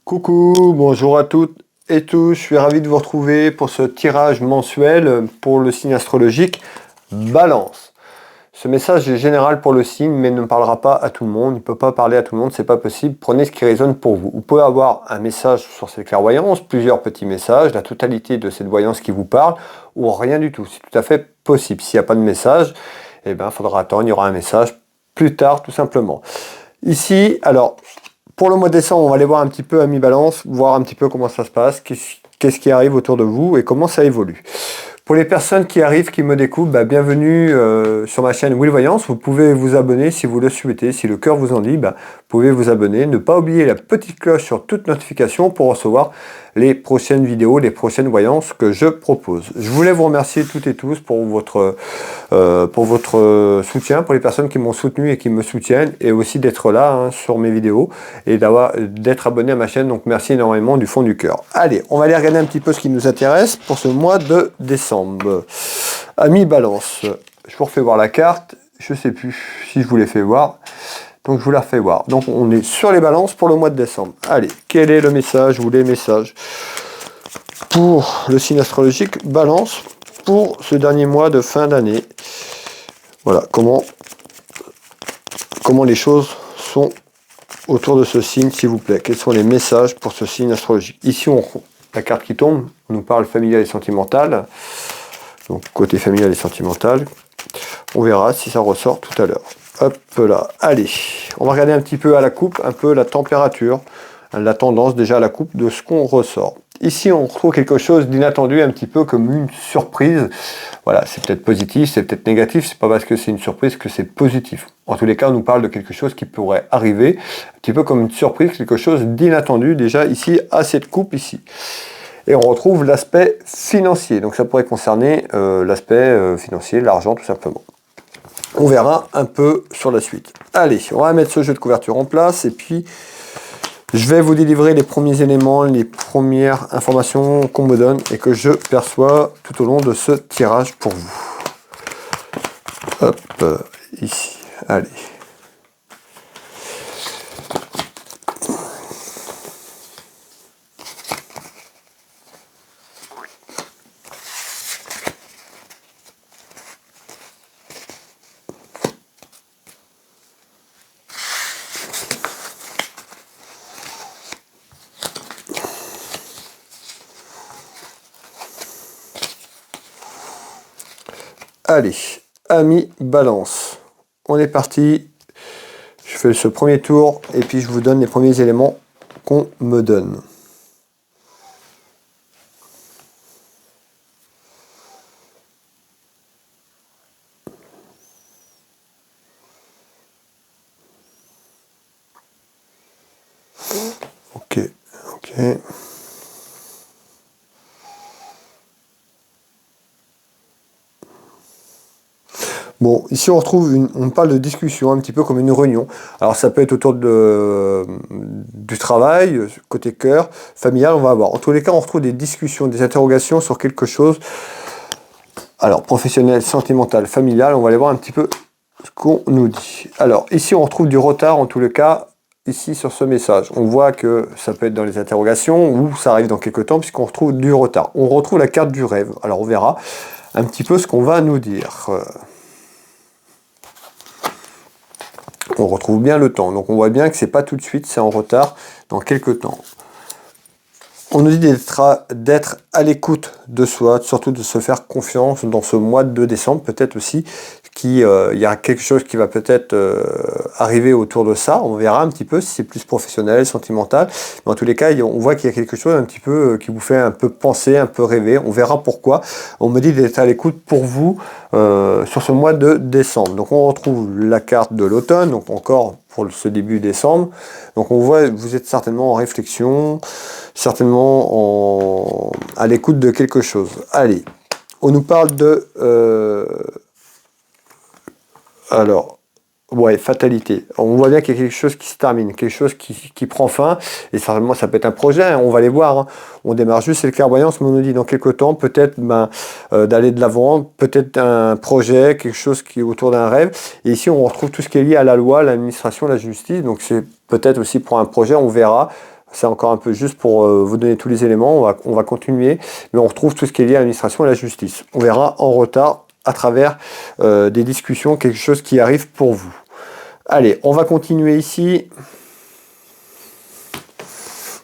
Coucou, bonjour à toutes et tous, je suis ravi de vous retrouver pour ce tirage mensuel pour le signe astrologique Balance. Ce message est général pour le signe mais ne parlera pas à tout le monde, il ne peut pas parler à tout le monde, c'est pas possible, prenez ce qui résonne pour vous. Vous pouvez avoir un message sur cette clairvoyance, plusieurs petits messages, la totalité de cette voyance qui vous parle ou rien du tout, c'est tout à fait possible. S'il n'y a pas de message, il faudra attendre, il y aura un message plus tard tout simplement. Ici, alors... Pour le mois de décembre, on va aller voir un petit peu à mi-balance, voir un petit peu comment ça se passe, qu'est-ce qui arrive autour de vous et comment ça évolue. Pour les personnes qui arrivent, qui me découvrent, bienvenue sur ma chaîne Will Voyance. Vous pouvez vous abonner si vous le souhaitez, si le cœur vous en dit, vous pouvez vous abonner. Ne pas oublier la petite cloche sur toute notification pour recevoir les prochaines vidéos, les prochaines voyances que je propose. Je voulais vous remercier toutes et tous pour votre soutien, pour les personnes qui m'ont soutenu et qui me soutiennent, et aussi d'être là sur mes vidéos et d'être abonné à ma chaîne. Donc merci énormément du fond du cœur. Allez, on va aller regarder un petit peu ce qui nous intéresse pour ce mois de décembre. Ami Balance, je vous refais voir la carte, je sais plus si je vous l'ai fait voir, donc je vous la refais voir. Donc on est sur les balances pour le mois de décembre. Allez, quel est le message ou les messages pour le signe astrologique Balance pour ce dernier mois de fin d'année? Voilà, comment les choses sont autour de ce signe, s'il vous plaît. Quels sont les messages pour ce signe astrologique? Ici, la carte qui tombe, on nous parle familial et sentimental. Donc, côté familial et sentimental. On verra si ça ressort tout à l'heure. Hop là. Allez, on va regarder un petit peu à la coupe, un peu la température, la tendance déjà à la coupe de ce qu'on ressort. Ici, on retrouve quelque chose d'inattendu, un petit peu comme une surprise. Voilà, c'est peut-être positif, c'est peut-être négatif, c'est pas parce que c'est une surprise que c'est positif. En tous les cas, on nous parle de quelque chose qui pourrait arriver, un petit peu comme une surprise, quelque chose d'inattendu déjà ici, à cette coupe ici. Et on retrouve l'aspect financier, donc ça pourrait concerner l'aspect financier, l'argent tout simplement. On verra un peu sur la suite. Allez, on va mettre ce jeu de couverture en place, et puis je vais vous délivrer les premiers éléments, les premières informations qu'on me donne et que je perçois tout au long de ce tirage pour vous. Hop, ici, allez. Allez, ami Balance, on est parti. Je fais ce premier tour et puis je vous donne les premiers éléments qu'on me donne. Ok. Bon, ici on retrouve on parle de discussion, un petit peu comme une réunion. Alors ça peut être autour du travail, côté cœur, familial, on va avoir. En tous les cas, on retrouve des discussions, des interrogations sur quelque chose. Alors, professionnel, sentimental, familial, on va aller voir un petit peu ce qu'on nous dit. Alors, ici on retrouve du retard, en tous les cas, ici sur ce message. On voit que ça peut être dans les interrogations ou ça arrive dans quelques temps puisqu'on retrouve du retard. On retrouve la carte du rêve. Alors, on verra un petit peu ce qu'on va nous dire. On retrouve bien le temps, donc on voit bien que c'est pas tout de suite, c'est en retard dans quelques temps. On nous dit d'être à l'écoute de soi, surtout de se faire confiance dans ce mois de décembre, peut-être aussi qu'il y a quelque chose qui va peut-être arriver autour de ça. On verra un petit peu si c'est plus professionnel, sentimental. Mais en tous les cas, on voit qu'il y a quelque chose un petit peu qui vous fait un peu penser, un peu rêver. On verra pourquoi. On me dit d'être à l'écoute pour vous sur ce mois de décembre. Donc on retrouve la carte de l'automne, donc encore pour ce début décembre. Donc on voit, vous êtes certainement en réflexion, certainement à l'écoute de quelque chose. Allez, on nous parle de... fatalité. On voit bien qu'il y a quelque chose qui se termine, quelque chose qui prend fin, et certainement ça peut être un projet, on va les voir. On démarre juste, c'est le clairvoyance, mais on nous dit dans quelques temps, peut-être d'aller de l'avant, peut-être un projet, quelque chose qui est autour d'un rêve. Et ici, on retrouve tout ce qui est lié à la loi, l'administration, la justice, donc c'est peut-être aussi pour un projet, on verra. c'est encore un peu juste pour vous donner tous les éléments, on va continuer, mais on retrouve tout ce qui est lié à l'administration et à la justice. On verra en retard à travers des discussions, quelque chose qui arrive pour vous. Allez, on va continuer ici.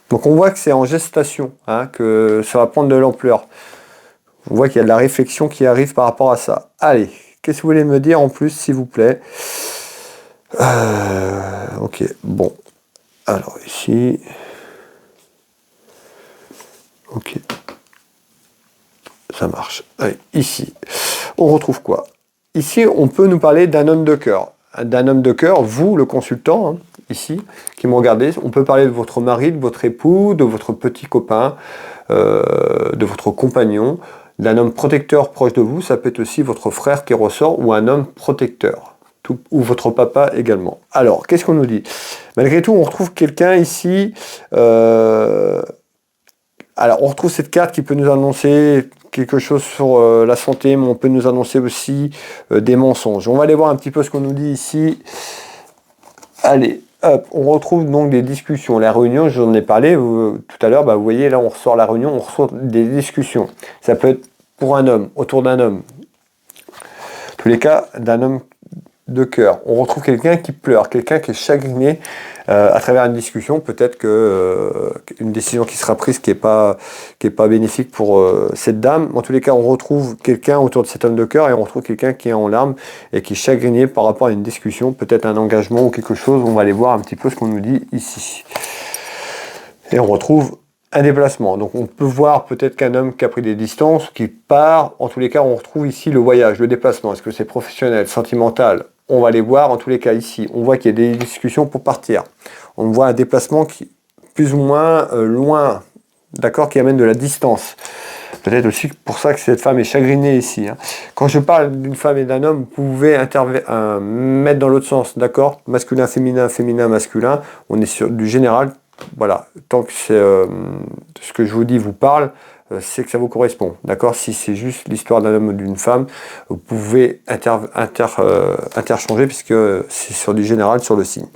Donc on voit que c'est en gestation, hein, que ça va prendre de l'ampleur. On voit qu'il y a de la réflexion qui arrive par rapport à ça. Allez, qu'est-ce que vous voulez me dire en plus, s'il vous plaît? Ok, bon. Alors ici... Ok. Ça marche. Allez, ici, on retrouve quoi? Ici, on peut nous parler d'un homme de cœur. D'un homme de cœur, vous, le consultant, hein, ici, qui me regardez, on peut parler de votre mari, de votre époux, de votre petit copain, de votre compagnon, d'un homme protecteur proche de vous, ça peut être aussi votre frère qui ressort, ou un homme protecteur, ou votre papa également. Alors, qu'est-ce qu'on nous dit? Malgré tout, on retrouve quelqu'un ici... Alors, on retrouve cette carte qui peut nous annoncer quelque chose sur la santé, mais on peut nous annoncer aussi des mensonges. On va aller voir un petit peu ce qu'on nous dit ici. Allez, hop, on retrouve donc des discussions. La réunion, j'en ai parlé tout à l'heure, bah, vous voyez, là, on ressort la réunion, on ressort des discussions. Ça peut être pour un homme, autour d'un homme. En tous les cas, d'un homme de cœur. On retrouve quelqu'un qui pleure, quelqu'un qui est chagriné à travers une discussion, peut-être que une décision qui sera prise qui est pas bénéfique pour cette dame. En tous les cas, on retrouve quelqu'un autour de cet homme de cœur et on retrouve quelqu'un qui est en larmes et qui est chagriné par rapport à une discussion, peut-être un engagement ou quelque chose. On va aller voir un petit peu ce qu'on nous dit ici. Et on retrouve un déplacement. Donc on peut voir peut-être qu'un homme qui a pris des distances, qui part. En tous les cas, on retrouve ici le voyage, le déplacement. Est-ce que c'est professionnel, sentimental? On va les voir en tous les cas ici. On voit qu'il y a des discussions pour partir. On voit un déplacement qui plus ou moins loin, d'accord, qui amène de la distance. Peut-être aussi pour ça que cette femme est chagrinée ici. Hein. Quand je parle d'une femme et d'un homme, vous pouvez mettre dans l'autre sens, d'accord? Masculin, féminin, féminin, masculin. On est sur du général. Voilà, tant que c'est ce que je vous dis vous parle, c'est que ça vous correspond, d'accord? Si c'est juste l'histoire d'un homme ou d'une femme, vous pouvez interchanger puisque c'est sur du général, sur le signe.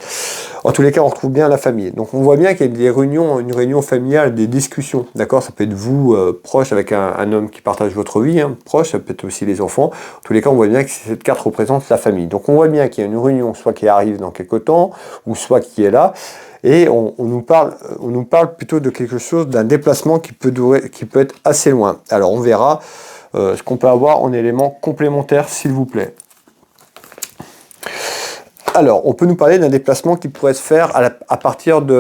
En tous les cas, on retrouve bien la famille. Donc on voit bien qu'il y a des réunions, une réunion familiale, des discussions, d'accord? Ça peut être vous, proche, avec un homme qui partage votre vie, hein, proche, ça peut être aussi les enfants. En tous les cas, on voit bien que cette carte représente la famille. Donc on voit bien qu'il y a une réunion, soit qui arrive dans quelque temps, ou soit qui est là. Et on nous parle plutôt de quelque chose, d'un déplacement qui peut être assez loin. Alors on verra ce qu'on peut avoir en éléments complémentaires, s'il vous plaît. Alors, on peut nous parler d'un déplacement qui pourrait se faire à partir du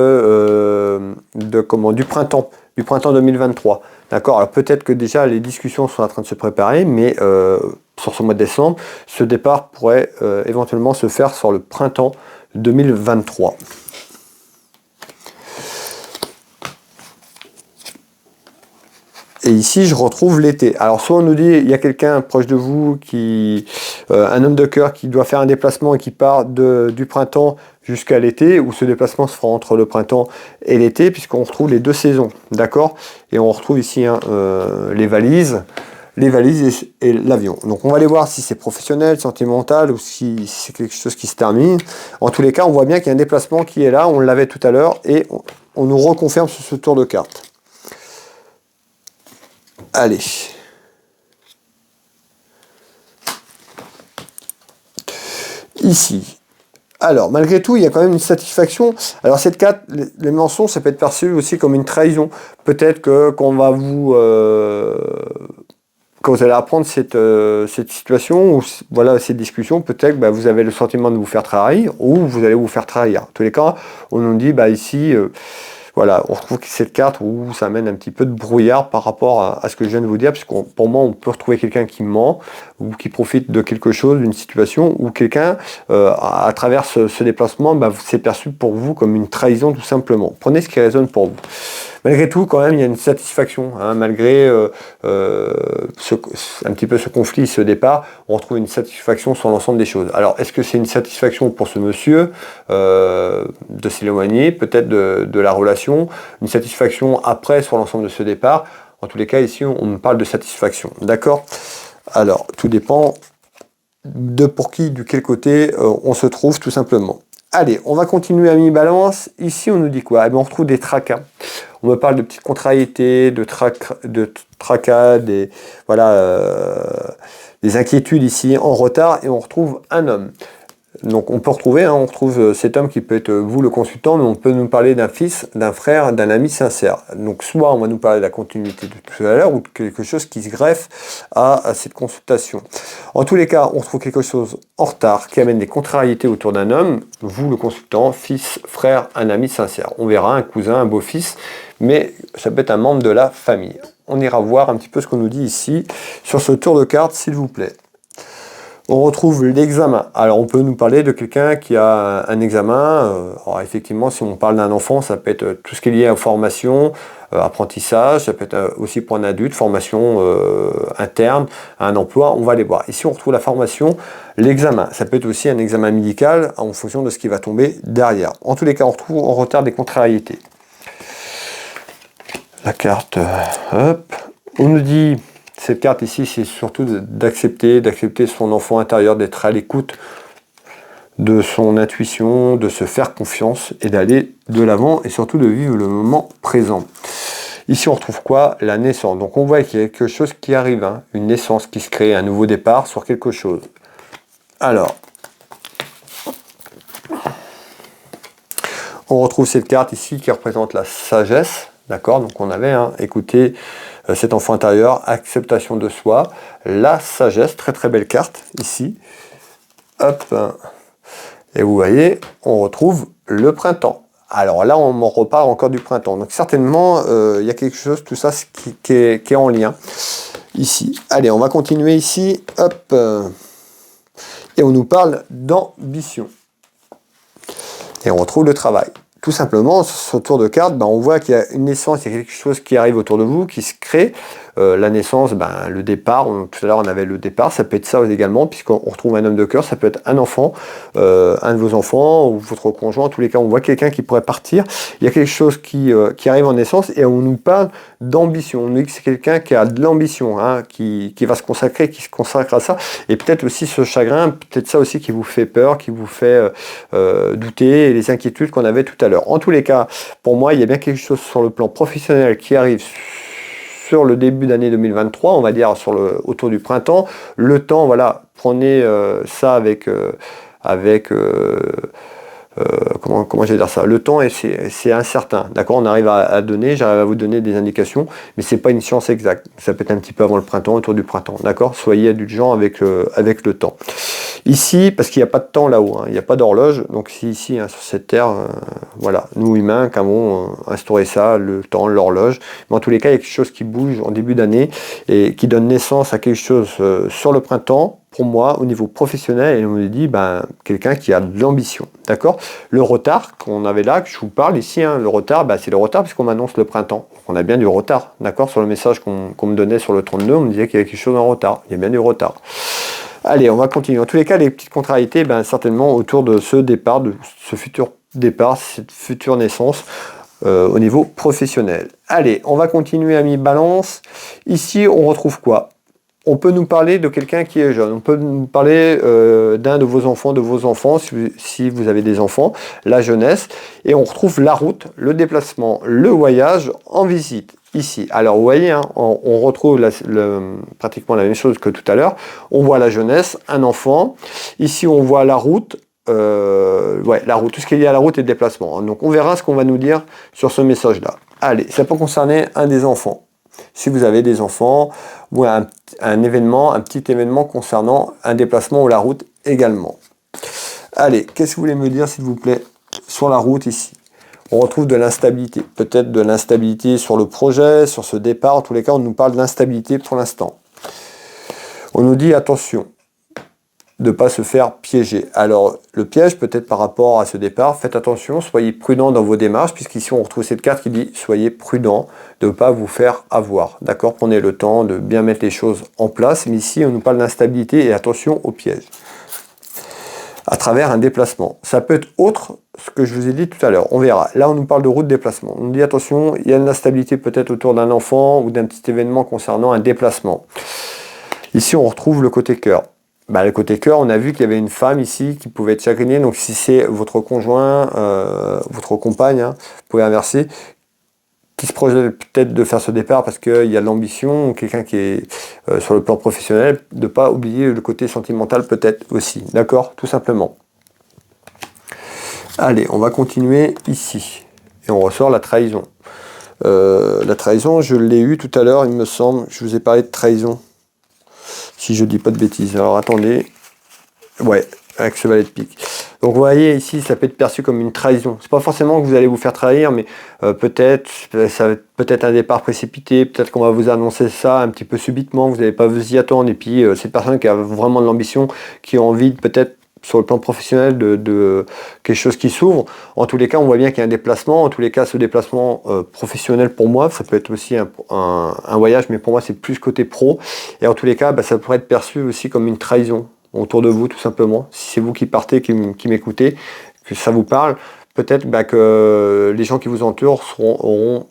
printemps 2023. D'accord. Alors peut-être que déjà les discussions sont en train de se préparer, mais sur ce mois de décembre, ce départ pourrait éventuellement se faire sur le printemps 2023. Et ici, je retrouve l'été. Alors, soit on nous dit, il y a quelqu'un proche de vous, un homme de cœur qui doit faire un déplacement et qui part du printemps jusqu'à l'été, ou ce déplacement se fera entre le printemps et l'été, puisqu'on retrouve les deux saisons, d'accord? Et on retrouve ici les valises et l'avion. Donc, on va aller voir si c'est professionnel, sentimental, ou si c'est quelque chose qui se termine. En tous les cas, on voit bien qu'il y a un déplacement qui est là, on l'avait tout à l'heure, et on nous reconfirme sur ce tour de carte. Allez. Ici. Alors, malgré tout, il y a quand même une satisfaction. Alors, cette carte, les mensonges, ça peut être perçu aussi comme une trahison. Peut-être que quand on va quand vous allez apprendre cette situation, ou voilà, cette discussion, peut-être que vous avez le sentiment de vous faire trahir, ou vous allez vous faire trahir. En tous les cas, on nous dit, ici... Voilà, on retrouve cette carte où ça amène un petit peu de brouillard par rapport à ce que je viens de vous dire, puisque pour moi, on peut retrouver quelqu'un qui ment ou qui profite de quelque chose, d'une situation, ou quelqu'un, à travers ce déplacement, c'est perçu pour vous comme une trahison tout simplement. Prenez ce qui résonne pour vous. Malgré tout, quand même, il y a une satisfaction, hein, malgré un petit peu ce conflit, ce départ, on retrouve une satisfaction sur l'ensemble des choses. Alors, est-ce que c'est une satisfaction pour ce monsieur de s'éloigner, peut-être de la relation, une satisfaction après sur l'ensemble de ce départ? En tous les cas, ici, on me parle de satisfaction, d'accord? Alors, tout dépend de pour qui, de quel côté on se trouve, tout simplement. Allez, on va continuer à mi-balance. Ici, on nous dit quoi? Eh bien, on retrouve des tracas. On me parle de petites contrariétés, de tracas, des inquiétudes ici en retard, et on retrouve un homme. Donc on peut retrouver, hein, on retrouve cet homme qui peut être vous le consultant, mais on peut nous parler d'un fils, d'un frère, d'un ami sincère. Donc soit on va nous parler de la continuité de tout à l'heure, ou de quelque chose qui se greffe à cette consultation. En tous les cas, on retrouve quelque chose en retard qui amène des contrariétés autour d'un homme, vous le consultant, fils, frère, un ami sincère. On verra un cousin, un beau-fils, mais ça peut être un membre de la famille. On ira voir un petit peu ce qu'on nous dit ici sur ce tour de carte, s'il vous plaît. On retrouve l'examen. Alors, on peut nous parler de quelqu'un qui a un examen. Alors, effectivement, si on parle d'un enfant, ça peut être tout ce qui est lié à formation, apprentissage. Ça peut être aussi pour un adulte, formation interne, un emploi. On va aller voir. Ici, on retrouve la formation, l'examen. Ça peut être aussi un examen médical en fonction de ce qui va tomber derrière. En tous les cas, on retrouve en retard des contrariétés. La carte, hop. On nous dit... Cette carte ici, c'est surtout d'accepter son enfant intérieur, d'être à l'écoute de son intuition, de se faire confiance et d'aller de l'avant et surtout de vivre le moment présent. Ici, on retrouve quoi? La naissance. Donc, on voit qu'il y a quelque chose qui arrive, hein, une naissance qui se crée, un nouveau départ sur quelque chose. Alors, on retrouve cette carte ici qui représente la sagesse. D'accord? Donc, on avait écouté cet enfant intérieur, acceptation de soi, la sagesse, très très belle carte ici. Hop. Et vous voyez, on retrouve le printemps. Alors là, on m'en reparle encore du printemps. Donc certainement, il y a quelque chose, tout ça qui est en lien ici. Allez, on va continuer ici. Hop. Et on nous parle d'ambition. Et on retrouve le travail. Tout simplement, sur ce tour de carte, on voit qu'il y a une naissance, il y a quelque chose qui arrive autour de vous, qui se crée. La naissance, le départ, tout à l'heure on avait le départ, ça peut être ça également, puisqu'on retrouve un homme de cœur, ça peut être un enfant, un de vos enfants, ou votre conjoint, en tous les cas on voit quelqu'un qui pourrait partir. Il y a quelque chose qui arrive en naissance, et on nous parle d'ambition. On nous dit que c'est quelqu'un qui a de l'ambition, qui va se consacrer, qui se consacre à ça, et peut-être aussi ce chagrin, peut-être ça aussi qui vous fait peur, qui vous fait douter, et les inquiétudes qu'on avait tout à l'heure. En tous les cas, pour moi, il y a bien quelque chose sur le plan professionnel qui arrive sur le début d'année 2023, on va dire autour du printemps. Le temps, voilà, prenez ça avec comment je vais dire ça, le temps c'est incertain, d'accord, j'arrive à vous donner des indications, mais c'est pas une science exacte, ça peut être un petit peu avant le printemps, autour du printemps, d'accord, soyez indulgents avec le temps. Ici, parce qu'il n'y a pas de temps là-haut, il n'y a pas d'horloge, donc si ici, sur cette terre, voilà, nous humains qui avons instauré ça, le temps, l'horloge, mais en tous les cas, il y a quelque chose qui bouge en début d'année et qui donne naissance à quelque chose sur le printemps, pour moi, au niveau professionnel, et on me dit, quelqu'un qui a de l'ambition, d'accord. Le retard qu'on avait là, que je vous parle ici, le retard, c'est le retard puisqu'on m'annonce le printemps. Donc, on a bien du retard, d'accord. Sur le message qu'on me donnait sur le 32, on me disait qu'il y avait quelque chose en retard. Il y a bien du retard. Allez, on va continuer. En tous les cas, les petites contrariétés, certainement autour de ce départ, de ce futur départ, cette future naissance, au niveau professionnel. Allez, on va continuer à mi-balance. Ici, on retrouve quoi? On peut nous parler de quelqu'un qui est jeune, on peut nous parler d'un de vos enfants, si vous avez des enfants, la jeunesse, et on retrouve la route, le déplacement, le voyage en visite, ici. Alors vous voyez, on retrouve pratiquement la même chose que tout à l'heure, on voit la jeunesse, un enfant, ici on voit la route, la route, tout ce qui est lié à la route et le déplacement. Donc on verra ce qu'on va nous dire sur ce message-là. Allez, ça peut concerner un des enfants. Si vous avez des enfants, ou un petit événement concernant un déplacement ou la route également. Allez, qu'est-ce que vous voulez me dire s'il vous plaît sur la route ici? On retrouve de l'instabilité, peut-être de l'instabilité sur le projet, sur ce départ. En tous les cas, on nous parle d'instabilité pour l'instant. On nous dit attention de ne pas se faire piéger. Alors, le piège, peut-être par rapport à ce départ, faites attention, soyez prudent dans vos démarches, puisqu'ici, on retrouve cette carte qui dit « Soyez prudent de ne pas vous faire avoir ». D'accord? Prenez le temps de bien mettre les choses en place, mais ici, on nous parle d'instabilité et attention au piège. À travers un déplacement. Ça peut être autre, ce que je vous ai dit tout à l'heure, on verra. Là, on nous parle de route déplacement. On nous dit attention, il y a de l'instabilité peut-être autour d'un enfant ou d'un petit événement concernant un déplacement. Ici, on retrouve le côté cœur. bah, le côté cœur, on a vu qu'il y avait une femme ici qui pouvait être chagrinée. Donc si c'est votre conjoint, votre compagne, hein, vous pouvez inverser, qui se projette peut-être de faire ce départ parce qu'il y a de l'ambition, quelqu'un qui est sur le plan professionnel, de ne pas oublier le côté sentimental peut-être aussi. D'accord? Tout simplement. Allez, on va continuer ici. Et on ressort la trahison. La trahison, je l'ai eu tout à l'heure, il me semble. Je vous ai parlé de trahison. Si je dis pas de bêtises. Alors attendez. Ouais, avec ce valet de pique. Donc vous voyez ici, ça peut être perçu comme une trahison. C'est pas forcément que vous allez vous faire trahir, mais peut-être, ça va être peut-être un départ précipité, peut-être qu'on va vous annoncer ça un petit peu subitement, vous n'avez pas vous y attendre, et puis cette personne qui a vraiment de l'ambition, qui a envie peut-être sur le plan professionnel de quelque chose qui s'ouvre. En tous les cas, on voit bien qu'il y a un déplacement. En tous les cas, ce déplacement professionnel pour moi, ça peut être aussi un voyage, mais pour moi c'est plus côté pro. Et en tous les cas, bah, ça pourrait être perçu aussi comme une trahison autour de vous, tout simplement. Si c'est vous qui partez, qui m'écoutez, que ça vous parle, peut-être bah, que les gens qui vous entourent auront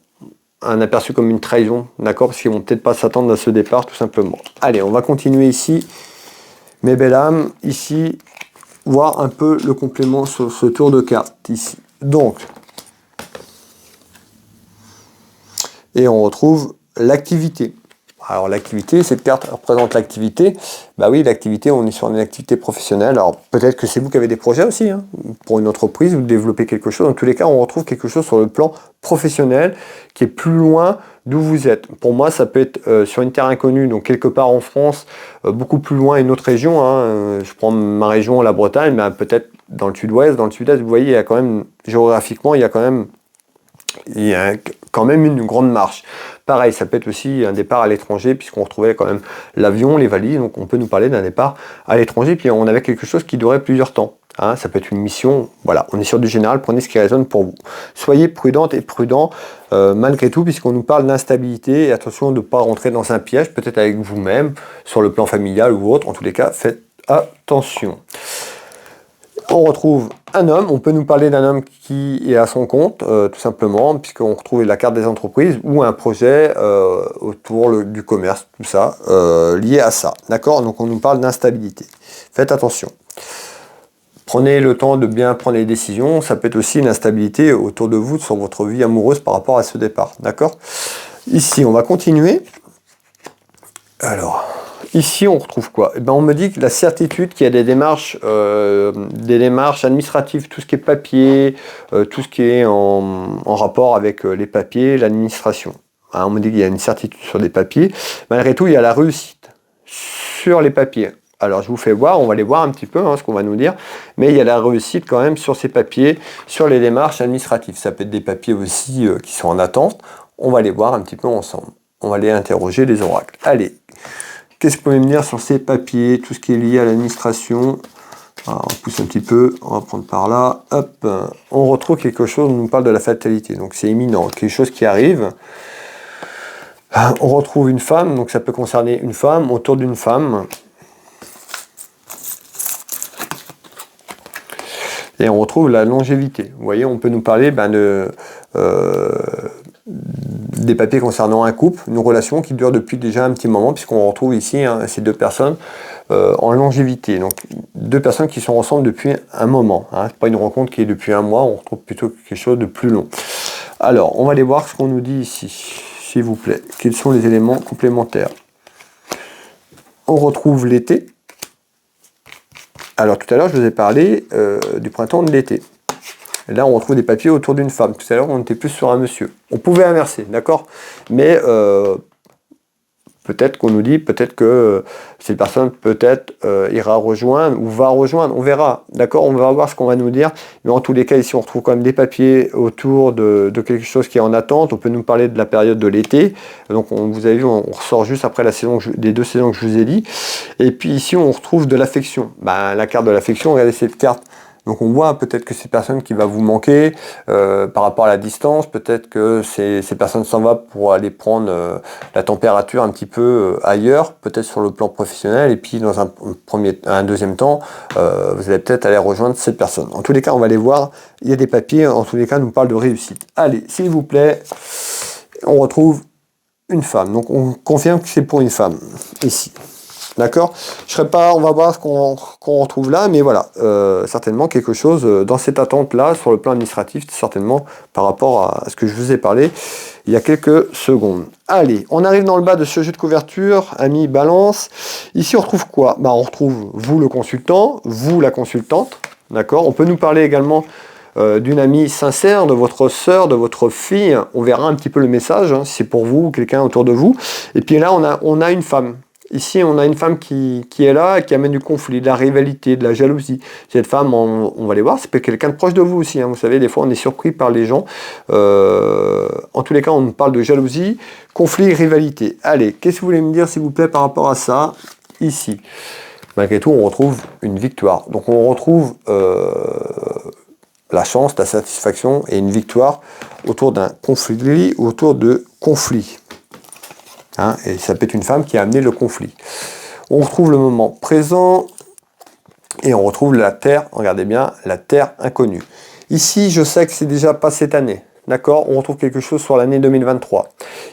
un aperçu comme une trahison, d'accord? Parce qu'ils vont peut-être pas s'attendre à ce départ, tout simplement. Allez, on va continuer ici. Mes belles âmes, ici, voir un peu le complément sur ce tour de carte, ici. Donc, et on retrouve l'activité. Alors l'activité, cette carte représente l'activité. Bah oui, l'activité, on est sur une activité professionnelle. Alors peut-être que c'est vous qui avez des projets aussi, hein, pour une entreprise, vous développez quelque chose. Dans tous les cas, on retrouve quelque chose sur le plan professionnel qui est plus loin d'où vous êtes. Pour moi, ça peut être sur une terre inconnue, donc quelque part en France, beaucoup plus loin, une autre région. Hein. Je prends ma région, la Bretagne, mais peut-être dans le sud-ouest. Dans le sud-est, vous voyez, il y a quand même, géographiquement, il y a quand même une grande marche. Pareil, ça peut être aussi un départ à l'étranger, puisqu'on retrouvait quand même l'avion, les valises, donc on peut nous parler d'un départ à l'étranger, puis on avait quelque chose qui durait plusieurs temps. Hein, ça peut être une mission, voilà, on est sur du général, prenez ce qui résonne pour vous. Soyez prudente et prudent malgré tout, puisqu'on nous parle d'instabilité, et attention de ne pas rentrer dans un piège, peut-être avec vous-même, sur le plan familial ou autre, en tous les cas, faites attention. On retrouve un homme, on peut nous parler d'un homme qui est à son compte, tout simplement, puisqu'on retrouve la carte des entreprises ou un projet autour du commerce, tout ça, lié à ça. D'accord? Donc on nous parle d'instabilité. Faites attention. Prenez le temps de bien prendre les décisions. Ça peut être aussi une instabilité autour de vous, sur votre vie amoureuse par rapport à ce départ. D'accord? Ici, on va continuer. Alors... Ici, on retrouve quoi? Eh ben, on me dit que la certitude qu'il y a des démarches administratives, tout ce qui est papier, tout ce qui est en rapport avec les papiers, l'administration. Hein, on me dit qu'il y a une certitude sur des papiers. Malgré tout, il y a la réussite sur les papiers. Alors, je vous fais voir, on va aller voir un petit peu ce qu'on va nous dire, mais il y a la réussite quand même sur ces papiers, sur les démarches administratives. Ça peut être des papiers aussi qui sont en attente. On va les voir un petit peu ensemble. On va aller interroger les oracles. Allez. Qu'est-ce que vous pouvez me dire sur ces papiers, tout ce qui est lié à l'administration? On pousse un petit peu, on va prendre par là. Hop, on retrouve quelque chose, on nous parle de la fatalité, donc c'est imminent, quelque chose qui arrive. On retrouve une femme, donc ça peut concerner une femme, autour d'une femme. Et on retrouve la longévité. Vous voyez, on peut nous parler des papiers concernant un couple, une relation qui dure depuis déjà un petit moment, puisqu'on retrouve ici ces deux personnes en longévité. Donc deux personnes qui sont ensemble depuis un moment. Hein. C'est pas une rencontre qui est depuis un mois, on retrouve plutôt quelque chose de plus long. Alors, on va aller voir ce qu'on nous dit ici, s'il vous plaît. Quels sont les éléments complémentaires? On retrouve l'été. Alors tout à l'heure, je vous ai parlé du printemps, de l'été. Là, on retrouve des papiers autour d'une femme. Tout à l'heure, on était plus sur un monsieur. On pouvait inverser, d'accord? Mais peut-être qu'on nous dit, peut-être que cette personne ira rejoindre ou va rejoindre. On verra, d'accord? On va voir ce qu'on va nous dire. Mais en tous les cas, ici, on retrouve quand même des papiers autour de quelque chose qui est en attente. On peut nous parler de la période de l'été. Donc, vous avez vu, on ressort juste après la saison, les deux saisons que je vous ai dit. Et puis ici, on retrouve de l'affection. La carte de l'affection, regardez cette carte. Donc on voit peut-être que c'est personne qui va vous manquer par rapport à la distance, peut-être que ces personnes s'en vont pour aller prendre la température un petit peu ailleurs, peut-être sur le plan professionnel, et puis dans un deuxième temps, vous allez peut-être aller rejoindre cette personne. En tous les cas, on va aller voir, il y a des papiers, en tous les cas, nous parlent de réussite. Allez, s'il vous plaît, on retrouve une femme. Donc on confirme que c'est pour une femme, ici. D'accord? On va voir ce qu'on retrouve là, mais voilà, certainement quelque chose dans cette attente-là, sur le plan administratif, certainement par rapport à ce que je vous ai parlé il y a quelques secondes. Allez, on arrive dans le bas de ce jeu de couverture, ami balance. Ici, on retrouve quoi? On retrouve vous le consultant, vous la consultante, d'accord? On peut nous parler également d'une amie sincère, de votre sœur, de votre fille. On verra un petit peu le message, hein, si c'est pour vous ou quelqu'un autour de vous. Et puis là, on a une femme. Ici, on a une femme qui est là, qui amène du conflit, de la rivalité, de la jalousie. Cette femme, on va aller voir, c'est peut-être quelqu'un de proche de vous aussi. Hein. Vous savez, des fois, on est surpris par les gens. En tous les cas, on nous parle de jalousie, conflit, rivalité. Allez, qu'est-ce que vous voulez me dire, s'il vous plaît, par rapport à ça, ici? Malgré tout, on retrouve une victoire. Donc, on retrouve la chance, la satisfaction et une victoire autour d'un conflit, autour de conflits. Hein, et ça peut être une femme qui a amené le conflit. On retrouve le moment présent et on retrouve la terre, regardez bien, la terre inconnue. Ici, je sais que c'est déjà pas cette année. D'accord? On retrouve quelque chose sur l'année 2023.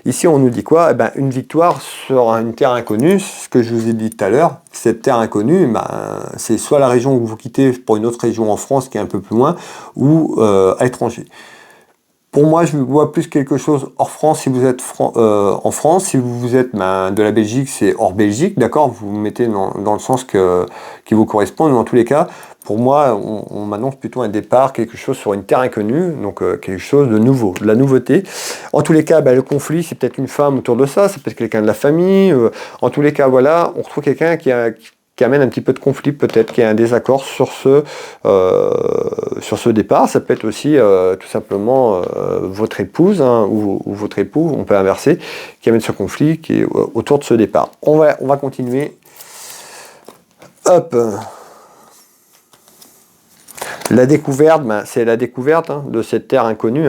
Ici, on nous dit quoi? Eh ben, une victoire sur une terre inconnue, ce que je vous ai dit tout à l'heure. Cette terre inconnue, c'est soit la région que vous quittez pour une autre région en France qui est un peu plus loin, ou à l'étranger. Pour moi, je vois plus quelque chose hors France si vous êtes en France. Si vous êtes de la Belgique, c'est hors Belgique, d'accord? Vous vous mettez dans le sens qui vous correspond. Mais dans tous les cas, pour moi, on m'annonce plutôt un départ, quelque chose sur une terre inconnue, donc quelque chose de nouveau, de la nouveauté. En tous les cas, le conflit, c'est peut-être une femme autour de ça, c'est peut-être quelqu'un de la famille. En tous les cas, voilà, on retrouve quelqu'un qui amène un petit peu de conflit, peut-être qu'il y a un désaccord sur ce départ. Ça peut être aussi tout simplement votre épouse ou votre époux, on peut inverser, qui amène ce conflit qui est autour de ce départ. On va continuer. Hop. La découverte, c'est la découverte de cette terre inconnue,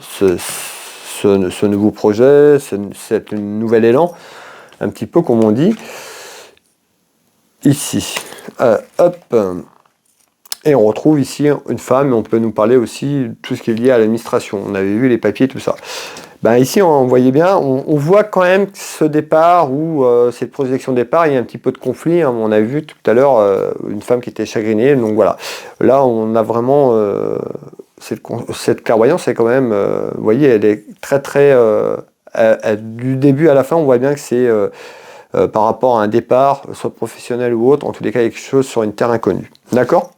ce nouveau projet, cet nouvel élan, un petit peu comme on dit. Ici, hop, et on retrouve ici une femme, et on peut nous parler aussi de tout ce qui est lié à l'administration. On avait vu les papiers, tout ça. Ici, on voyait bien, on voit quand même ce départ, ou cette projection de départ, il y a un petit peu de conflit. Hein. On a vu tout à l'heure une femme qui était chagrinée, donc voilà. Là, on a vraiment cette clairvoyance, est quand même, vous voyez, elle est très, très... du début à la fin, on voit bien que c'est... par rapport à un départ, soit professionnel ou autre, en tous les cas quelque chose sur une terre inconnue. D'accord?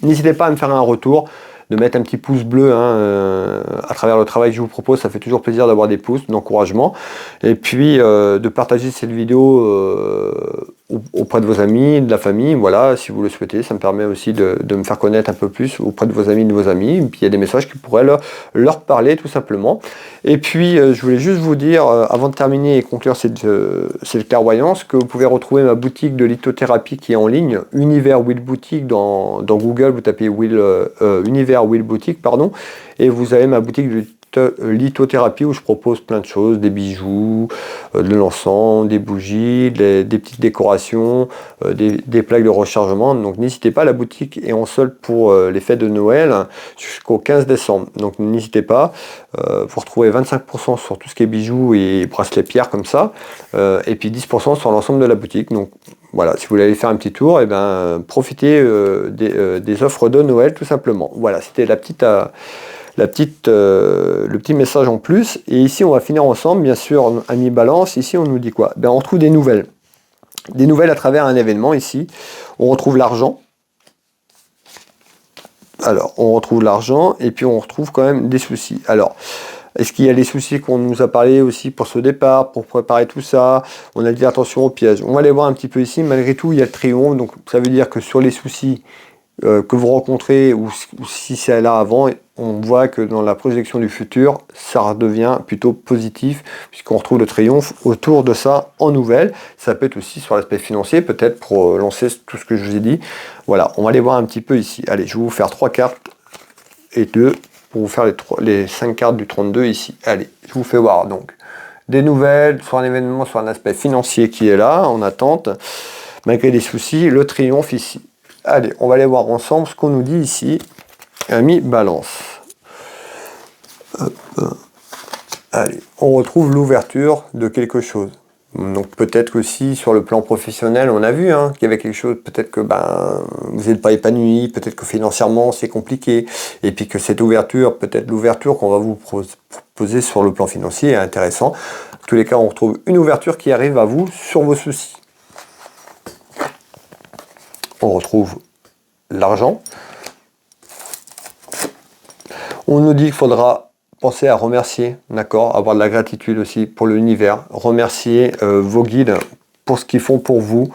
N'hésitez pas à me faire un retour, de mettre un petit pouce bleu à travers le travail que je vous propose, ça fait toujours plaisir d'avoir des pouces, d'encouragement. Et puis de partager cette vidéo auprès de vos amis, de la famille, voilà, si vous le souhaitez. Ça me permet aussi de me faire connaître un peu plus auprès de vos amis, de vos amis. Et puis il y a des messages qui pourraient leur parler tout simplement. Et puis je voulais juste vous dire, avant de terminer et conclure cette clairvoyance, que vous pouvez retrouver ma boutique de lithothérapie qui est en ligne, Univers Will Boutique, dans Google, vous tapez Univers Will Boutique, pardon, et vous avez ma boutique de lithothérapie où je propose plein de choses, des bijoux, de l'encens, des bougies, des petites décorations, des plaques de rechargement. Donc n'hésitez pas, la boutique est en solde pour les fêtes de Noël jusqu'au 15 décembre. Donc n'hésitez pas, vous retrouvez 25% sur tout ce qui est bijoux et bracelets pierres comme ça, et puis 10% sur l'ensemble de la boutique. Donc voilà, si vous voulez aller faire un petit tour, profitez des offres de Noël tout simplement. Voilà, c'était le petit message en plus. Et ici, on va finir ensemble, bien sûr, ami balance. Ici, on nous dit quoi? On retrouve des nouvelles. Des nouvelles à travers un événement ici. On retrouve l'argent. Alors, on retrouve l'argent et puis on retrouve quand même des soucis. Alors, est-ce qu'il y a les soucis qu'on nous a parlé aussi pour ce départ, pour préparer tout ça? On a dit attention aux pièges. On va aller voir un petit peu ici. Malgré tout, il y a le triomphe. Donc, ça veut dire que sur les soucis que vous rencontrez, ou si c'est là avant, on voit que dans la projection du futur, ça redevient plutôt positif, puisqu'on retrouve le triomphe autour de ça en nouvelles. Ça peut être aussi sur l'aspect financier, peut-être pour lancer tout ce que je vous ai dit. Voilà, on va aller voir un petit peu ici. Allez, je vais vous faire 3 cartes et 2 pour vous faire les 5 cartes du 32 ici. Allez, je vous fais voir donc des nouvelles sur un événement, sur un aspect financier qui est là, en attente, malgré les soucis, le triomphe ici. Allez, on va aller voir ensemble ce qu'on nous dit ici. Ami balance. Hop. Allez, on retrouve l'ouverture de quelque chose. Donc peut-être aussi sur le plan professionnel, on a vu qu'il y avait quelque chose, peut-être que vous n'êtes pas épanoui, peut-être que financièrement c'est compliqué, et puis que cette ouverture, peut-être l'ouverture qu'on va vous proposer sur le plan financier est intéressant. En tous les cas, on retrouve une ouverture qui arrive à vous sur vos soucis. On retrouve l'argent. On nous dit qu'il faudra penser à remercier, d'accord, avoir de la gratitude aussi pour l'univers, remercier vos guides pour ce qu'ils font pour vous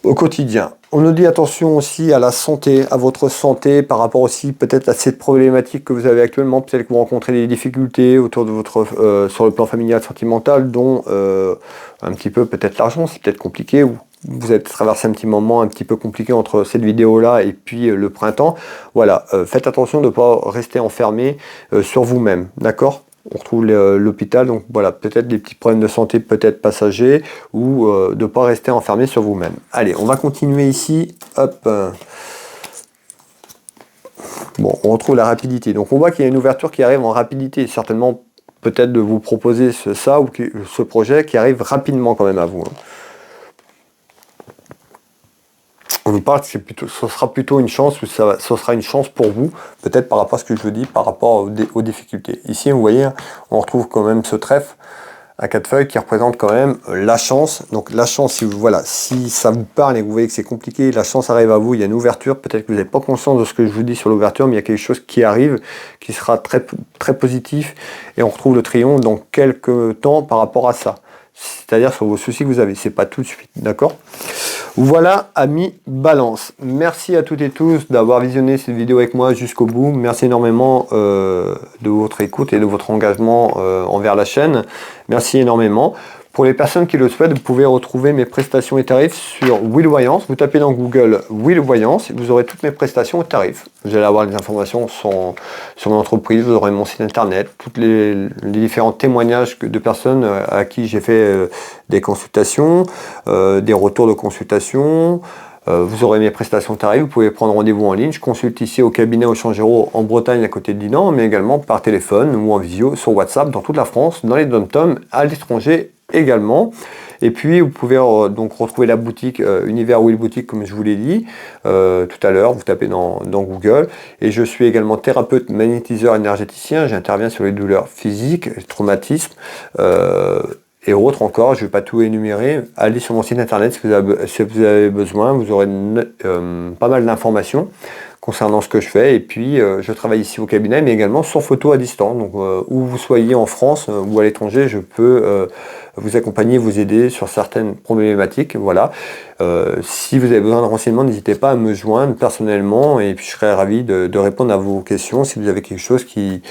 au quotidien. On nous dit attention aussi à la santé, à votre santé par rapport aussi peut-être à cette problématique que vous avez actuellement, peut-être que vous rencontrez des difficultés autour de votre sur le plan familial, sentimental, dont un petit peu peut-être l'argent, c'est peut-être compliqué, ou vous avez traversé un petit moment un petit peu compliqué entre cette vidéo-là et puis le printemps. Voilà, faites attention de ne pas rester enfermé sur vous-même, d'accord? On retrouve l'hôpital, donc voilà, peut-être des petits problèmes de santé, peut-être passagers, ou de ne pas rester enfermé sur vous-même. Allez, on va continuer ici. Hop. Bon, on retrouve la rapidité. Donc on voit qu'il y a une ouverture qui arrive en rapidité. Certainement, peut-être de vous proposer ça ou ce projet qui arrive rapidement quand même à vous. On nous parle que ce sera plutôt une chance, ou ce sera une chance pour vous, peut-être par rapport à ce que je vous dis, par rapport aux difficultés. Ici, vous voyez, on retrouve quand même ce trèfle à 4 feuilles qui représente quand même la chance. Donc la chance, si ça vous parle et que vous voyez que c'est compliqué, la chance arrive à vous, il y a une ouverture, peut-être que vous n'êtes pas conscient de ce que je vous dis sur l'ouverture, mais il y a quelque chose qui arrive, qui sera très, très positif, et on retrouve le triomphe dans quelques temps par rapport à ça. C'est-à-dire sur vos soucis que vous avez, c'est pas tout de suite, d'accord? Voilà, amis Balance. Merci à toutes et tous d'avoir visionné cette vidéo avec moi jusqu'au bout. Merci énormément de votre écoute et de votre engagement envers la chaîne. Merci énormément. Pour les personnes qui le souhaitent, vous pouvez retrouver mes prestations et tarifs sur Will Voyance. Vous tapez dans Google Will Voyance et vous aurez toutes mes prestations et tarifs. Vous allez avoir les informations sur mon entreprise, vous aurez mon site internet, tous les différents témoignages de personnes à qui j'ai fait des consultations, des retours de consultation. Vous aurez mes prestations de tarifs, vous pouvez prendre rendez-vous en ligne. Je consulte ici au cabinet au Changero en Bretagne à côté de Dinan, mais également par téléphone ou en visio sur WhatsApp dans toute la France, dans les dom-toms, à l'étranger également. Et puis vous pouvez donc retrouver la boutique Univers Will Boutique comme je vous l'ai dit tout à l'heure, vous tapez dans Google. Et je suis également thérapeute magnétiseur énergéticien, j'interviens sur les douleurs physiques, les traumatismes et autres encore, je ne vais pas tout énumérer. Allez sur mon site internet si vous avez besoin, vous aurez pas mal d'informations concernant ce que je fais. Et puis je travaille ici au cabinet, mais également sur photo à distance. Donc où vous soyez en France ou à l'étranger, je peux vous accompagner, vous aider sur certaines problématiques. Voilà. Si vous avez besoin de renseignements, n'hésitez pas à me joindre personnellement et puis je serai ravi de répondre à vos questions. Si vous avez quelque chose qui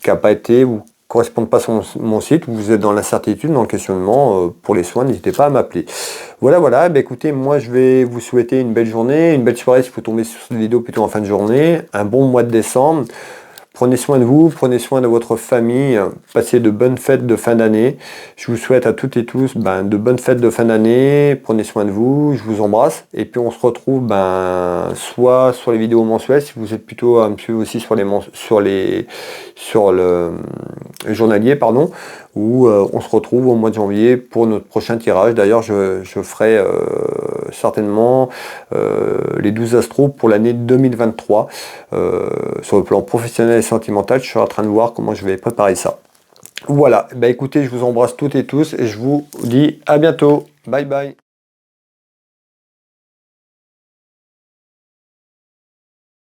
n'a pas été ou correspondent pas sur mon site, vous êtes dans l'incertitude, dans le questionnement pour les soins, n'hésitez pas à m'appeler. Voilà, écoutez, moi je vais vous souhaiter une belle journée, une belle soirée si vous tombez sur cette vidéo plutôt en fin de journée, un bon mois de décembre. Prenez soin de vous, prenez soin de votre famille, passez de bonnes fêtes de fin d'année. Je vous souhaite à toutes et tous de bonnes fêtes de fin d'année, prenez soin de vous, je vous embrasse. Et puis on se retrouve soit sur les vidéos mensuelles, si vous êtes plutôt à me suivre aussi sur le journalier, pardon, où on se retrouve au mois de janvier pour notre prochain tirage. D'ailleurs, je ferai certainement les 12 astros pour l'année 2023 sur le plan professionnel et sentimental. Je suis en train de voir comment je vais préparer ça. Voilà, écoutez, je vous embrasse toutes et tous et je vous dis à bientôt. Bye bye.